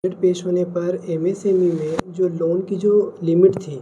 Budget पेश होने पर एमएसएमई में जो लोन की जो लिमिट थी,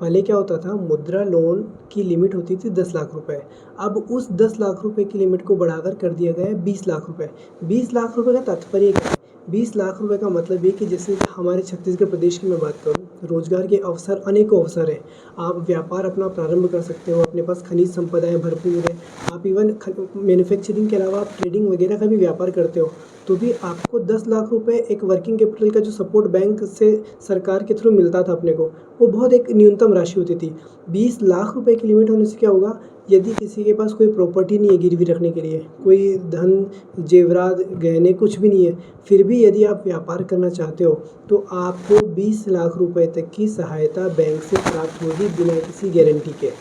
पहले क्या होता था मुद्रा लोन की लिमिट होती थी 10 लाख रुपए। अब उस 10 लाख रुपए की लिमिट को बढ़ाकर कर दिया गया है 20 लाख रुपए। 20 लाख रुपए का तात्पर्य क्या है? 20 लाख रुपए का मतलब ये कि जैसे हमारे छत्तीसगढ़ प्रदेश की मैं बात करूँ, रोज़गार के अवसर अनेकों अवसर हैं। आप व्यापार अपना प्रारंभ कर सकते हो, अपने पास खनिज संपदाएँ भरपूर है। आप इवन मैन्युफैक्चरिंग के अलावा आप ट्रेडिंग वगैरह का भी व्यापार करते हो, तो भी आपको 10 लाख रुपए एक वर्किंग कैपिटल का जो सपोर्ट बैंक से सरकार के थ्रू मिलता था अपने को, वो बहुत एक न्यूनतम राशि होती थी। 20 लाख रुपए की लिमिट होने से क्या होगा, यदि किसी के पास कोई प्रॉपर्टी नहीं है गिरवी रखने के लिए, कोई धन, जेवरात, गहने कुछ भी नहीं है, फिर भी यदि आप व्यापार करना चाहते हो, तो आपको 20 लाख रुपए तक की सहायता बैंक से प्राप्त होगी बिना किसी गारंटी के।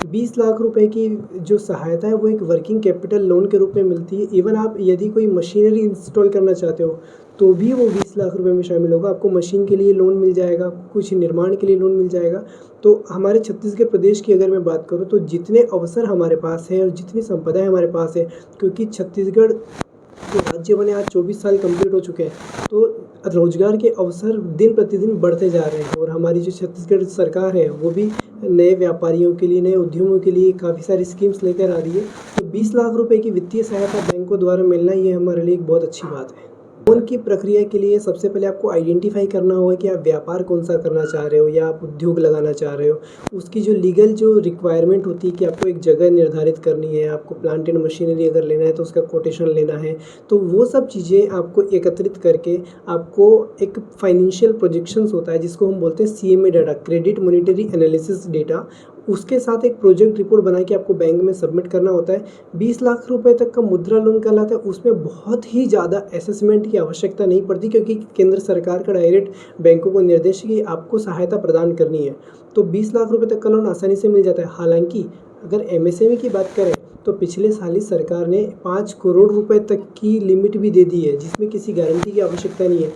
20 लाख रुपए की जो सहायता है वो एक वर्किंग कैपिटल लोन के रूप में मिलती है। इवन आप यदि कोई मशीनरी इंस्टॉल करना चाहते हो, तो भी वो 20 लाख रुपए में शामिल होगा। आपको मशीन के लिए लोन मिल जाएगा, कुछ निर्माण के लिए लोन मिल जाएगा। तो हमारे छत्तीसगढ़ प्रदेश की अगर मैं बात करूँ, तो जितने अवसर हमारे पास है और जितनी संपदाएँ हमारे पास है, क्योंकि छत्तीसगढ़ जो राज्य बने आज 24 साल कंप्लीट हो चुके हैं, तो रोजगार के अवसर दिन प्रतिदिन बढ़ते जा रहे हैं। और हमारी जो छत्तीसगढ़ सरकार है वो भी नए व्यापारियों के लिए, नए उद्यमों के लिए काफ़ी सारी स्कीम्स लेकर आ रही है। तो 20 लाख रुपए की वित्तीय सहायता बैंकों द्वारा मिलना, ये हमारे लिए एक बहुत अच्छी बात है। लोन की प्रक्रिया के लिए सबसे पहले आपको आइडेंटिफाई करना होगा कि आप व्यापार कौन सा करना चाह रहे हो या आप उद्योग लगाना चाह रहे हो। उसकी जो लीगल जो रिक्वायरमेंट होती है कि आपको एक जगह निर्धारित करनी है, आपको प्लांट एंड मशीनरी अगर लेना है तो उसका कोटेशन लेना है, तो वो सब चीज़ें आपको एकत्रित करके आपको एक फाइनेंशियल प्रोजेक्शंस होता है जिसको हम बोलते हैं CMA data, credit monetary analysis data, उसके साथ एक प्रोजेक्ट रिपोर्ट बना के आपको बैंक में सबमिट करना होता है। 20 लाख रुपए तक का मुद्रा लोन कहलाता है। उसमें बहुत ही ज़्यादा असेसमेंट की आवश्यकता नहीं पड़ती, क्योंकि केंद्र सरकार का डायरेक्ट बैंकों को निर्देश है कि आपको सहायता प्रदान करनी है। तो 20 लाख रुपए तक का लोन आसानी से मिल जाता है। हालांकि अगर एमएसएमई की बात करें, तो पिछले साल ही सरकार ने 5 करोड़ रुपए तक की लिमिट भी दे दी है, जिसमें किसी गारंटी की आवश्यकता नहीं है।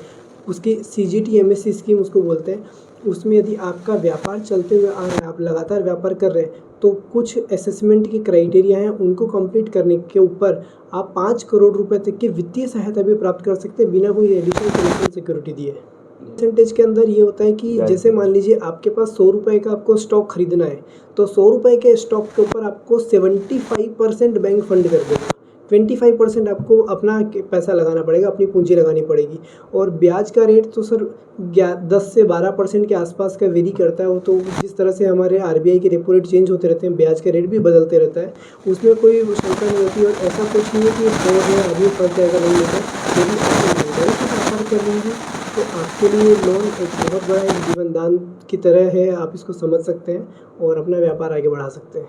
उसकी सीजीटीएमएससी स्कीम उसको बोलते हैं। उसमें यदि आपका व्यापार चलते हुए आ रहा है, आप लगातार व्यापार कर रहे हैं, तो कुछ असेसमेंट की क्राइटेरिया हैं, उनको कंप्लीट करने के ऊपर आप 5 करोड़ रुपए तक की वित्तीय सहायता भी प्राप्त कर सकते हैं बिना कोई एडिशनल फाइनेंशियल सिक्योरिटी दिए। परसेंटेज के अंदर ये होता है कि जैसे मान लीजिए आपके पास 100 रुपए का आपको स्टॉक खरीदना है, तो 100 रुपए के स्टॉक के ऊपर आपको 75% बैंक फंड कर देगा। 25% आपको अपना पैसा लगाना पड़ेगा, अपनी पूंजी लगानी पड़ेगी। और ब्याज का रेट तो सर 10 से 12% के आसपास का वेरी करता है। वो तो जिस तरह से हमारे आरबीआई के रेपो रेट चेंज होते रहते हैं, ब्याज का रेट भी बदलते रहता है, उसमें कोई शंका नहीं होती। और ऐसा कुछ नहीं है कि 100 आदमी फंस जाएगा नहीं होता। यदि आप ईमानदारी से व्यापार कर लेंगे तो आपके लिए लोन एक बहुत बड़ा एक जीवन दान की तरह है। आप इसको समझ सकते हैं और अपना व्यापार आगे बढ़ा सकते हैं।